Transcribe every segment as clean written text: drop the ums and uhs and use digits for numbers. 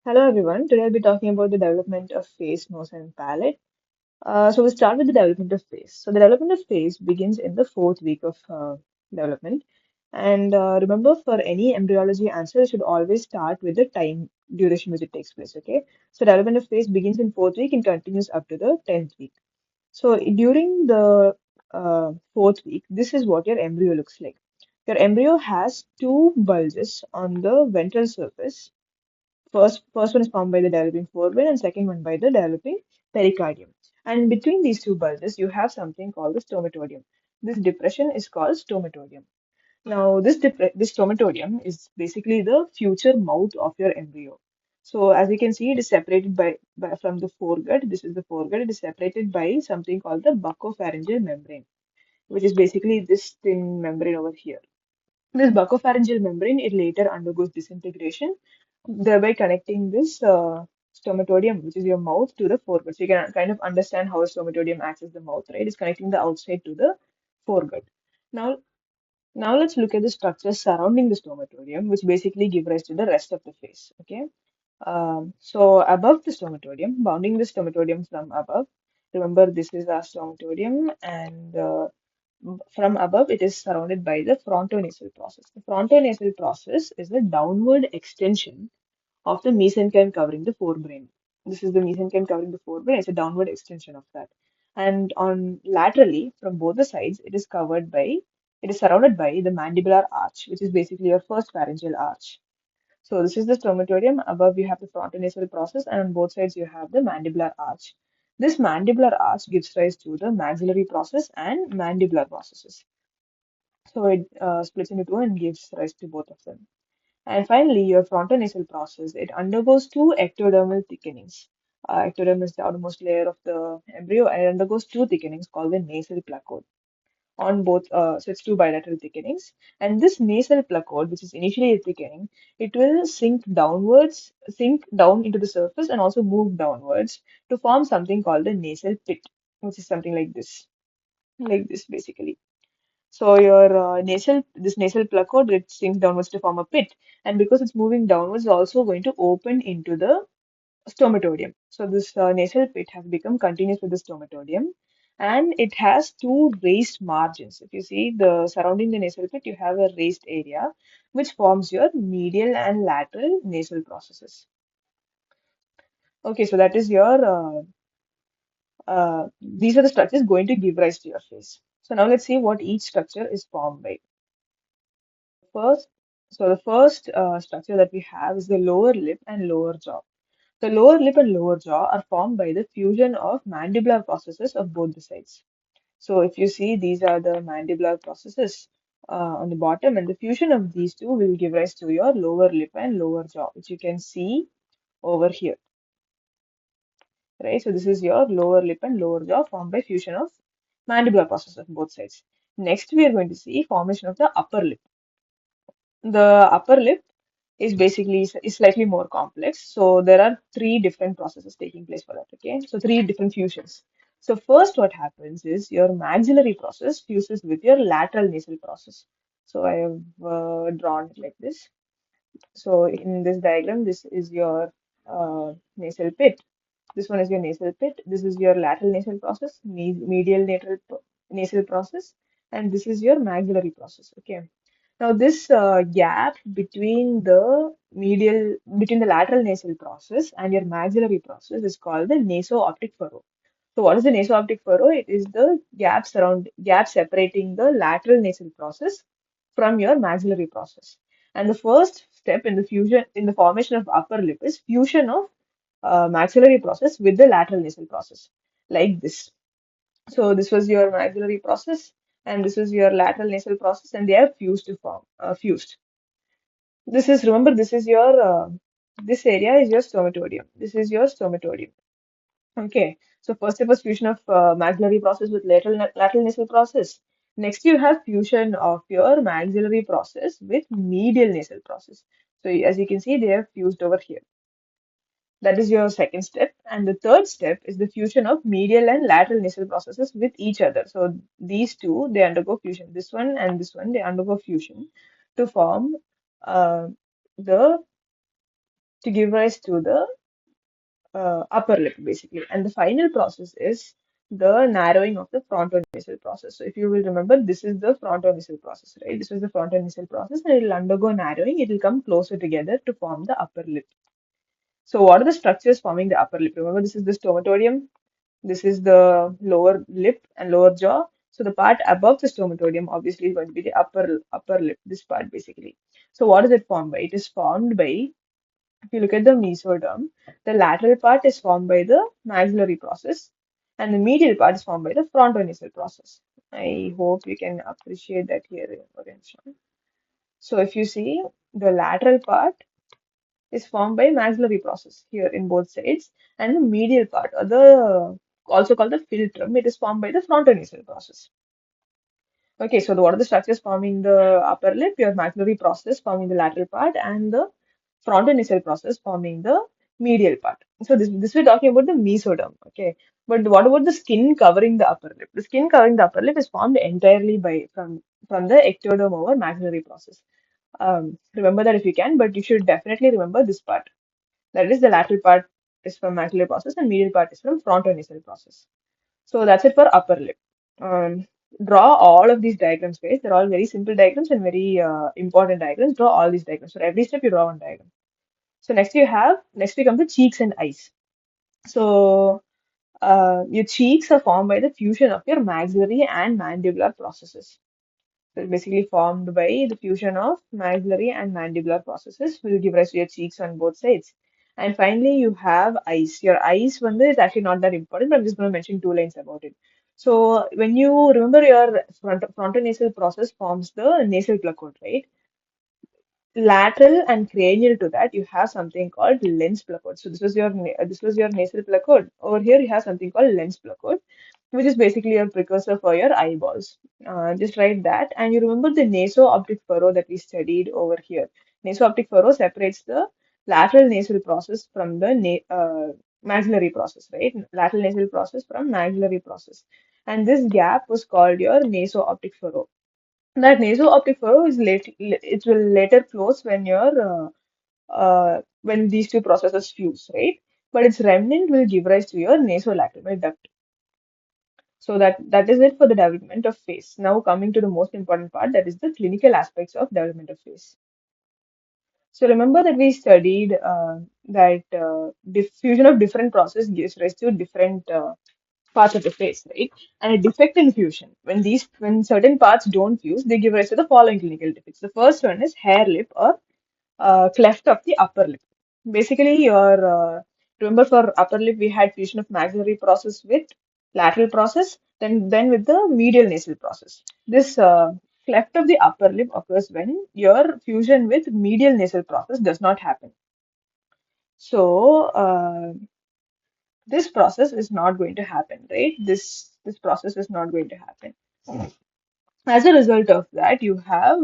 Hello everyone. Today I'll be talking about the development of face, nose, and palate. So we'll start with the development of face. So the development of face begins in the fourth week of development. And remember, for any embryology answer, you should always start with the time duration which it takes place. Okay. So development of face begins in fourth week and continues up to the 10th week. So during the fourth week, this is what your embryo looks like. Your embryo has two bulges on the ventral surface. First one is formed by the developing forebrain and second one by the developing pericardium. And in between these two bulges, you have something called the stomatodium. This depression is called stomatodium. Now, this stomatodium is basically the future mouth of your embryo. So, as you can see, it is separated by from the foregut. This is the foregut. It is separated by something called the buccopharyngeal membrane, which is basically this thin membrane over here. This buccopharyngeal membrane, it later undergoes disintegration, thereby connecting this stomatodium, which is your mouth, to the foregut. So you can kind of understand how a stomatodium acts as the mouth, right? It's connecting the outside to the foregut. Now, now let's look at the structures surrounding the stomatodium, which basically give rise to the rest of the face. Okay. So above the stomatodium, bounding the stomatodium from above, remember this is our stomatodium, and from above it is surrounded by the frontonasal process. The frontonasal process is a downward extension of the mesenchyme covering the forebrain. This is the mesenchyme covering the forebrain. It's a downward extension of that. And on laterally, from both the sides, it is surrounded by the mandibular arch, which is basically your first pharyngeal arch. So this is the stomatodium. Above you have the frontonasal process, and on both sides you have the mandibular arch. This mandibular arch gives rise to the maxillary process and mandibular processes. So it splits into two and gives rise to both of them. And finally, your frontonasal process, it undergoes two ectodermal thickenings. Ectoderm is the outermost layer of the embryo, and it undergoes two thickenings called the nasal placode on both, so it's two bilateral thickenings. And this nasal placode, which is initially a thickening, it will sink down into the surface and also move downwards to form something called the nasal pit, which is something like this basically. So your this nasal placode, it sinks downwards to form a pit, and because it's moving downwards, it's also going to open into the stomatodium. So this nasal pit has become continuous with the stomatodium, and it has two raised margins. If you see the surrounding the nasal pit, you have a raised area which forms your medial and lateral nasal processes. Okay, so that is your these are the structures going to give rise to your face. So now let's see what each structure is formed by. First, so the first structure that we have is the lower lip and lower jaw. The lower lip and lower jaw are formed by the fusion of mandibular processes of both the sides. So if you see, these are the mandibular processes on the bottom, and the fusion of these two will give rise to your lower lip and lower jaw, which you can see over here, right? So this is your lower lip and lower jaw formed by fusion of mandibular processes of both sides. Next, we are going to see formation of the upper lip. The upper lip is basically is slightly more complex. So there are three different processes taking place for that. Okay, so three different fusions. So first, what happens is your maxillary process fuses with your lateral nasal process. So I have drawn it like this. So in this diagram, this is your nasal pit. This one is your nasal pit. This is your lateral nasal process, medial nasal process, and this is your maxillary process. Okay. Now this gap between the lateral nasal process and your maxillary process is called the naso-optic furrow. So what is the naso-optic furrow? It is the gap separating the lateral nasal process from your maxillary process. And the first step in the formation of upper lip is fusion of maxillary process with the lateral nasal process, like this. So this was your maxillary process, and this is your lateral nasal process, and they are fused. Remember, this is your this area is your stomatodium. This is your stomatodium. Okay. So first step was fusion of maxillary process with lateral nasal process. Next, you have fusion of your maxillary process with medial nasal process. So as you can see, they are fused over here. That is your second step. And the third step is the fusion of medial and lateral nasal processes with each other. So these two, they undergo fusion. This one and this one, they undergo fusion to form uh, the to give rise to the upper lip basically. And the final process is the narrowing of the frontonasal process. So if you will remember, this is the frontonasal process, right? This is the frontonasal process and it will undergo narrowing. It will come closer together to form the upper lip. So what are the structures forming the upper lip? Remember, this is the stomatodium. This is the lower lip and lower jaw. So the part above the stomatodium obviously is going to be the upper lip, this part basically. So what is it formed by? It is formed by, if you look at the mesoderm, the lateral part is formed by the maxillary process and the medial part is formed by the frontonasal process. I hope you can appreciate that here in orange. So if you see, the lateral part is formed by maxillary process here in both sides, and the medial part, or the also called the philtrum, it is formed by the frontonasal process. Okay, so what are the structures forming the upper lip? Your maxillary process forming the lateral part, and the frontonasal process forming the medial part. So this we're talking about the mesoderm. Okay, but what about the skin covering the upper lip? The skin covering the upper lip is formed entirely from the ectoderm over maxillary process. Remember that if you can, but you should definitely remember this part. That is, the lateral part is from maxillary process and medial part is from frontonasal process. So that's it for upper lip. Um, Draw all of these diagrams, guys. They're all very simple diagrams and very important diagrams. Draw all these diagrams. For every step, you draw one diagram. So next we come to cheeks and eyes. So your cheeks are formed by the fusion of your maxillary and mandibular processes. So it's basically formed by the fusion of maxillary and mandibular processes will give rise to your cheeks on both sides. And finally, you have eyes. Your eyes, one is actually not that important, but I'm just going to mention two lines about it. So when you remember, your frontonasal process forms the nasal placode, right? Lateral and cranial to that, you have something called lens placode. So this was your nasal placode. Over here, you have something called lens placode, which is basically your precursor for your eyeballs. Just write that, and you remember the naso-optic furrow that we studied over here. Naso-optic furrow separates the lateral nasal process from the maxillary process, right? Lateral nasal process from maxillary process, and this gap was called your naso-optic furrow. That naso-optic furrow is it will later close when when these two processes fuse, right? But its remnant will give rise to your nasolacrimal duct. So that is it for the development of face. Now coming to the most important part, that is the clinical aspects of development of face. So remember that we studied that diffusion of different process gives rise to different parts of the face, right? And a defect in fusion, when certain parts don't fuse, they give rise to the following clinical defects. The first one is hair lip or cleft of the upper lip. Basically, remember for upper lip we had fusion of maxillary process with lateral process, then with the medial nasal process. This cleft of the upper lip occurs when your fusion with medial nasal process does not happen. So this process is not going to happen, right? This process is not going to happen. As a result of that, you have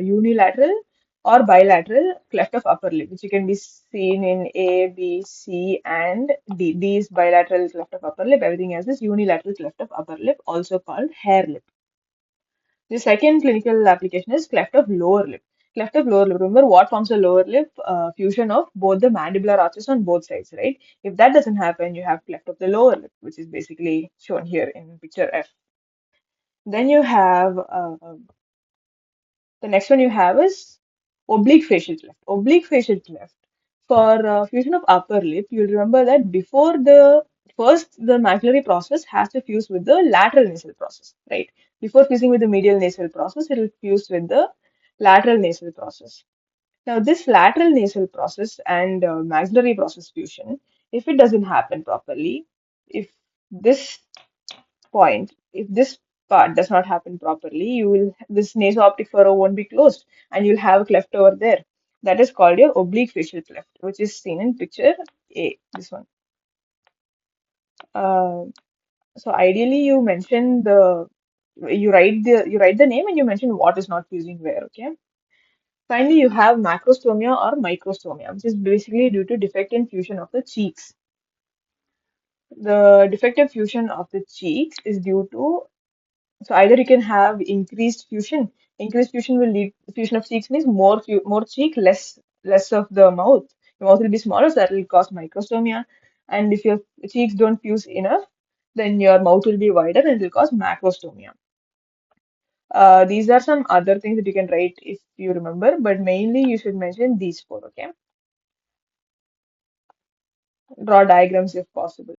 unilateral or bilateral cleft of upper lip, which you can be seen in A, B, C, and D. D is bilateral cleft of upper lip. Everything else is unilateral cleft of upper lip, also called hair lip. The second clinical application is cleft of lower lip. Cleft of lower lip. Remember what forms a lower lip? Fusion of both the mandibular arches on both sides, right? If that doesn't happen, you have cleft of the lower lip, which is basically shown here in picture F. Then you have the next one you have is oblique facial cleft. Oblique facial cleft. For fusion of upper lip, you'll remember that before the maxillary process has to fuse with the lateral nasal process, right? Before fusing with the medial nasal process, it will fuse with the lateral nasal process. Now, this lateral nasal process and maxillary process fusion, if it doesn't happen properly, if this if this part does not happen properly, this naso-optic furrow won't be closed and you'll have a cleft over there. That is called your oblique facial cleft, which is seen in picture A, this one. Uh, so ideally you write the name and you mention what is not fusing where, okay? Finally, you have macrostomia or microstomia, which is basically due to defect in fusion of the cheeks. The defective fusion of the cheeks is due to, so either you can have increased fusion. Increased fusion will lead fusion of cheeks means more cheek, less of the mouth. Your mouth will be smaller, so that will cause microstomia. And if your cheeks don't fuse enough, then your mouth will be wider and it will cause macrostomia. These are some other things that you can write if you remember, but mainly you should mention these four, okay? Draw diagrams if possible.